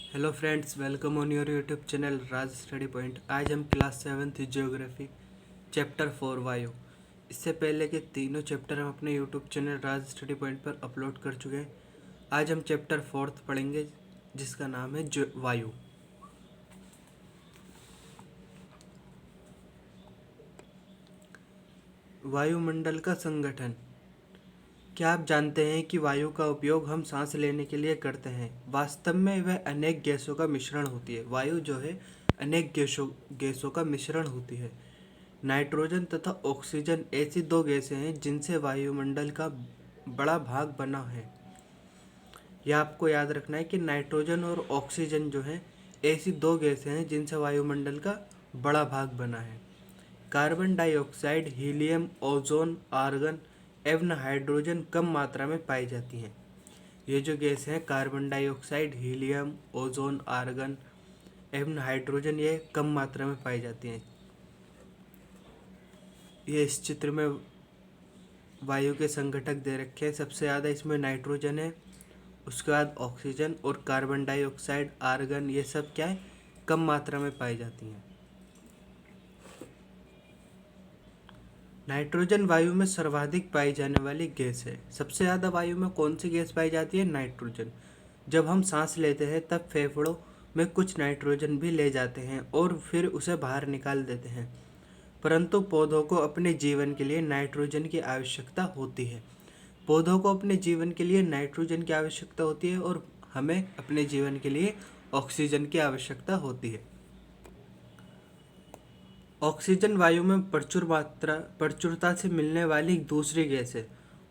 Hello friends, welcome on your YouTube channel Raj study point. आज हम class 7th geography chapter 4 वायु। इससे पहले के तीनों चैप्टर हम अपने यूट्यूब चैनल राज स्टडी पॉइंट पर अपलोड कर चुके हैं। आज हम चैप्टर 4 पढ़ेंगे जिसका नाम है वायु। वायुमंडल का संगठन। क्या आप जानते हैं कि वायु का उपयोग हम सांस लेने के लिए करते हैं? वास्तव में वह अनेक गैसों का मिश्रण होती है। वायु जो है अनेक गैसों का मिश्रण होती है। नाइट्रोजन तथा ऑक्सीजन ऐसी दो गैसें हैं जिनसे वायुमंडल का बड़ा भाग बना है। यह आपको याद रखना है कि नाइट्रोजन और ऑक्सीजन जो है ऐसी दो गैसें हैं जिनसे वायुमंडल का बड़ा भाग बना है। Carbon dioxide, helium, ozone, argon एवं हाइड्रोजन कम मात्रा में पाई जाती हैं। ये जो गैस हैं carbon dioxide, helium, ozone, argon एवं हाइड्रोजन, ये कम मात्रा में पाई जाती हैं। ये इस चित्र में वायु के संघटक दे रखे हैं। सबसे ज़्यादा इसमें नाइट्रोजन है, उसके बाद ऑक्सीजन और कार्बन डाइऑक्साइड, आर्गन, ये सब क्या है, कम मात्रा में पाई जाती हैं। नाइट्रोजन वायु में सर्वाधिक पाई जाने वाली गैस है। सबसे ज़्यादा वायु में कौन सी गैस पाई जाती है? नाइट्रोजन। जब हम सांस लेते हैं तब फेफड़ों में कुछ नाइट्रोजन भी ले जाते हैं और फिर उसे बाहर निकाल देते हैं। परंतु पौधों को अपने जीवन के लिए नाइट्रोजन की आवश्यकता होती है। पौधों को अपने जीवन के लिए नाइट्रोजन की आवश्यकता होती है और हमें अपने जीवन के लिए ऑक्सीजन की आवश्यकता होती है। ऑक्सीजन वायु में प्रचुरता से मिलने वाली दूसरी गैस है।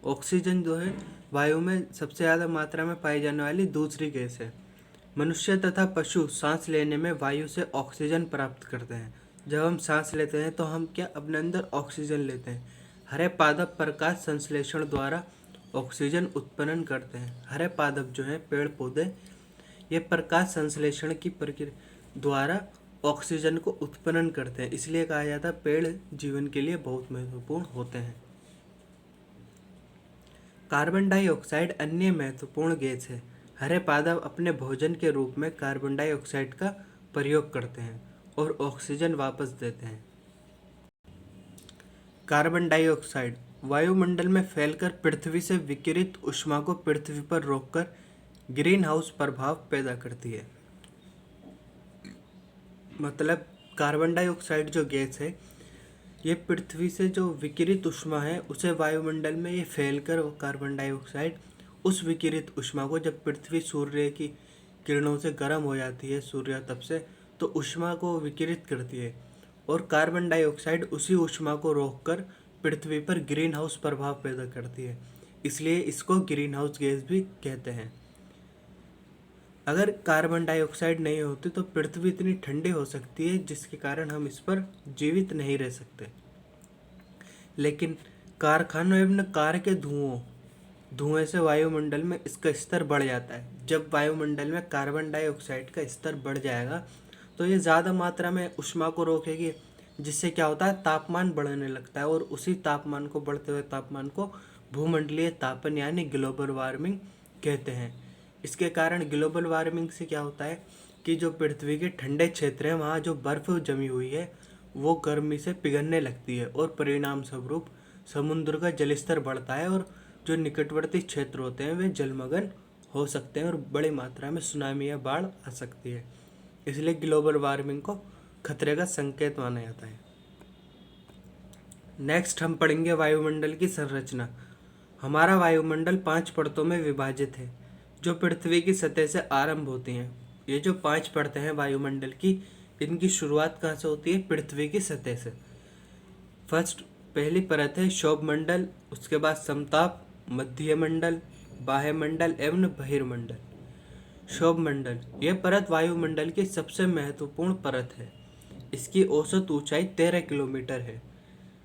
ऑक्सीजन जो है वायु में सबसे ज़्यादा मात्रा में पाई जाने वाली दूसरी गैस है। मनुष्य तथा पशु सांस लेने में वायु से ऑक्सीजन प्राप्त करते हैं। जब हम सांस लेते हैं तो हम क्या अपने अंदर ऑक्सीजन लेते हैं। हरे पादप प्रकाश संश्लेषण द्वारा ऑक्सीजन उत्पन्न करते हैं। हरे पादप जो है पेड़ पौधे, ये प्रकाश संश्लेषण की प्रक्रिया द्वारा ऑक्सीजन को उत्पन्न करते हैं। इसलिए कहा जाता है पेड़ जीवन के लिए बहुत महत्वपूर्ण होते हैं। कार्बन डाइऑक्साइड अन्य महत्वपूर्ण गैस है। हरे पादप अपने भोजन के रूप में कार्बन डाइऑक्साइड का प्रयोग करते हैं और ऑक्सीजन वापस देते हैं। कार्बन डाइऑक्साइड वायुमंडल में फैलकर पृथ्वी से विकिरित ऊष्मा को पृथ्वी पर रोककर ग्रीन हाउस प्रभाव पैदा करती है। मतलब कार्बन डाइऑक्साइड जो गैस है, ये पृथ्वी से जो विकिरित ऊष्मा है उसे वायुमंडल में ये फैलकर कार्बन डाइऑक्साइड उस विकिरित ऊष्मा को, जब पृथ्वी सूर्य की किरणों से गर्म हो जाती है सूर्य तप से, तो ऊष्मा को विकिरित करती है और कार्बन डाइऑक्साइड उसी ऊष्मा को रोककर पृथ्वी पर ग्रीन हाउस प्रभाव पैदा करती है। इसलिए इसको ग्रीन हाउस गैस भी कहते हैं। अगर कार्बन डाइऑक्साइड नहीं होती तो पृथ्वी इतनी ठंडी हो सकती है जिसके कारण हम इस पर जीवित नहीं रह सकते। लेकिन कारखानों एवं कार के धुएं से वायुमंडल में इसका स्तर बढ़ जाता है। जब वायुमंडल में कार्बन डाइऑक्साइड का स्तर बढ़ जाएगा तो ये ज़्यादा मात्रा में ऊष्मा को रोकेगी, जिससे क्या होता है, तापमान बढ़ने लगता है और उसी तापमान को, बढ़ते हुए तापमान को भूमंडलीय तापन यानी ग्लोबल वार्मिंग कहते हैं। इसके कारण ग्लोबल वार्मिंग से क्या होता है कि जो पृथ्वी के ठंडे क्षेत्र हैं वहाँ जो बर्फ़ जमी हुई है वो गर्मी से पिघलने लगती है और परिणाम स्वरूप समुद्र का जलस्तर बढ़ता है और जो निकटवर्ती क्षेत्र होते हैं वे जलमग्न हो सकते हैं और बड़ी मात्रा में सुनामी या बाढ़ आ सकती है। इसलिए ग्लोबल वार्मिंग को खतरे का संकेत माना जाता है। नेक्स्ट हम पढ़ेंगे वायुमंडल की संरचना। हमारा वायुमंडल 5 परतों में विभाजित है जो पृथ्वी की सतह से आरंभ होती हैं। ये जो 5 परतें हैं वायुमंडल की, इनकी शुरुआत कहाँ से होती है? पृथ्वी की सतह से। पहली परत है क्षोभमंडल, उसके बाद समताप, मध्य मंडल, बाह्य मंडल एवं बहिर्मंडल। क्षोभमंडल, यह परत वायुमंडल की सबसे महत्वपूर्ण परत है। इसकी औसत ऊंचाई 13 किलोमीटर है।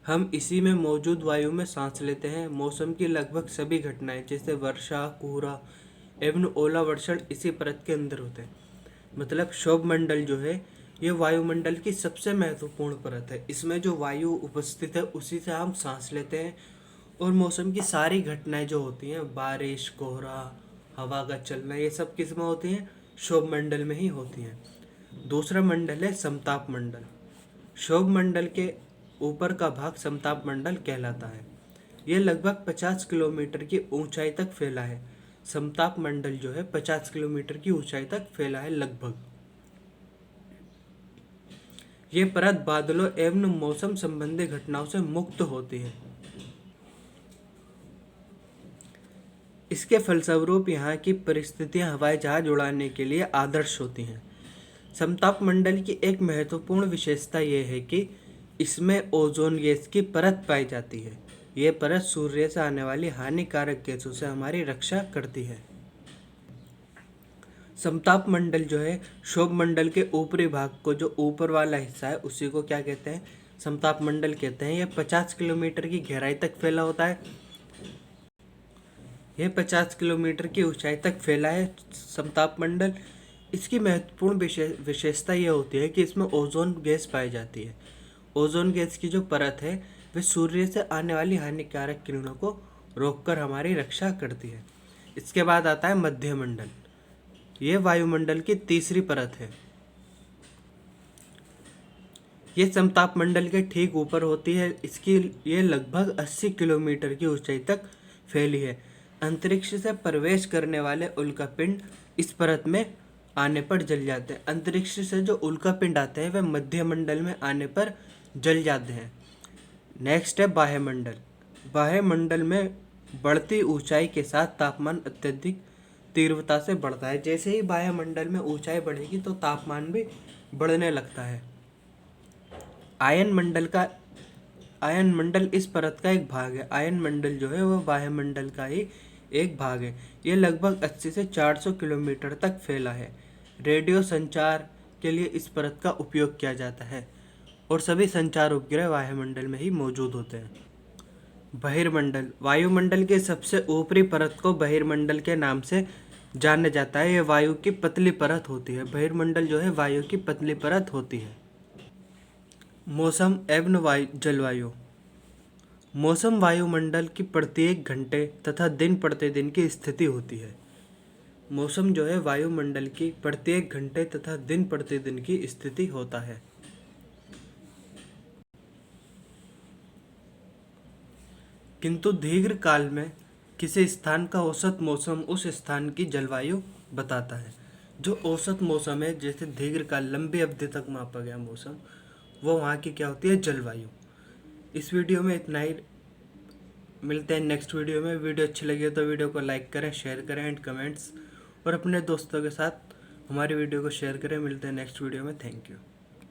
हम इसी में मौजूद वायु में सांस लेते हैं। मौसम की लगभग सभी घटनाएं जैसे वर्षा, कोहरा एवं ओलावर्षण इसी परत के अंदर होते हैं। मतलब क्षोभमंडल जो है ये वायुमंडल की सबसे महत्वपूर्ण परत है। इसमें जो वायु उपस्थित है उसी से हम सांस लेते हैं और मौसम की सारी घटनाएं जो होती हैं, बारिश, कोहरा, हवा का चलना, ये सब किस में होती हैं? क्षोभ मंडल में ही होती हैं। दूसरा मंडल है समताप मंडल। क्षोभ मंडल के ऊपर का भाग समताप मंडल कहलाता है। यह लगभग 50 किलोमीटर की ऊंचाई तक फैला है। समताप मंडल जो है 50 किलोमीटर की ऊंचाई तक फैला है लगभग। ये परत बादलों एवं मौसम संबंधी घटनाओं से मुक्त होती है। इसके फलस्वरूप यहाँ की परिस्थितियाँ हवाई जहाज उड़ाने के लिए आदर्श होती हैं। समताप मंडल की एक महत्वपूर्ण विशेषता यह है कि इसमें ओजोन गैस की परत पाई जाती है। यह परत सूर्य से आने वाली हानिकारक गैसों से हमारी रक्षा करती है। समताप मंडल जो है क्षोभ मंडल के ऊपरी भाग को, जो ऊपर वाला हिस्सा है, उसी को क्या कहते हैं? समताप मंडल कहते हैं। यह 50 किलोमीटर की गहराई तक फैला होता है। यह 50 किलोमीटर की ऊंचाई तक फैला है समताप मंडल। इसकी महत्वपूर्ण विशेषता यह होती है कि इसमें ओजोन गैस पाई जाती है। ओजोन गैस की जो परत है वह सूर्य से आने वाली हानिकारक किरणों को रोककर हमारी रक्षा करती है। इसके बाद आता है मध्य मंडल। यह वायुमंडल की तीसरी परत है। यह समताप मंडल के ठीक ऊपर होती है। इसकी यह लगभग 80 किलोमीटर की ऊंचाई तक फैली है। अंतरिक्ष से प्रवेश करने वाले उल्कापिंड इस परत में आने पर जल जाते हैं। अंतरिक्ष से जो उल्कापिंड आते हैं वह मध्य मंडल में आने पर जल जाते हैं। नेक्स्ट है बाह्यमंडल। बाह्यमंडल में बढ़ती ऊंचाई के साथ तापमान अत्यधिक तीव्रता से बढ़ता है। जैसे ही वायुमंडल में ऊंचाई बढ़ेगी तो तापमान भी बढ़ने लगता है। आयन मंडल इस परत का एक भाग है। आयन मंडल जो है वह वायुमंडल का ही एक भाग है। यह लगभग 80 से 400 किलोमीटर तक फैला है। रेडियो संचार के लिए इस परत का उपयोग किया जाता है और सभी संचार उपग्रह वायुमंडल में ही मौजूद होते हैं। बहिर्मंडल। वायुमंडल के सबसे ऊपरी परत को बहिर्मंडल के नाम से जाना जाता है। यह वायु की पतली परत होती है। बहिर्मंडल जो है वायु की पतली परत होती है। मौसम एवं जलवायु। मौसम वायुमंडल की प्रत्येक घंटे तथा दिन प्रतिदिन की स्थिति होती है। मौसम जो है वायुमंडल की प्रत्येक घंटे तथा दिन प्रतिदिन की स्थिति होता है। किंतु दीर्घ काल में किसी स्थान का औसत मौसम उस स्थान की जलवायु बताता है। जो औसत मौसम है, जैसे दीर्घ काल लंबी अवधि तक मापा गया मौसम, वो वहाँ की क्या होती है? जलवायु। इस वीडियो में इतना ही। मिलते हैं नेक्स्ट वीडियो में। वीडियो अच्छी लगी तो वीडियो को लाइक करें, शेयर करें एंड कमेंट्स, और अपने दोस्तों के साथ हमारी वीडियो को शेयर करें। मिलते हैं नेक्स्ट वीडियो में। Thank you.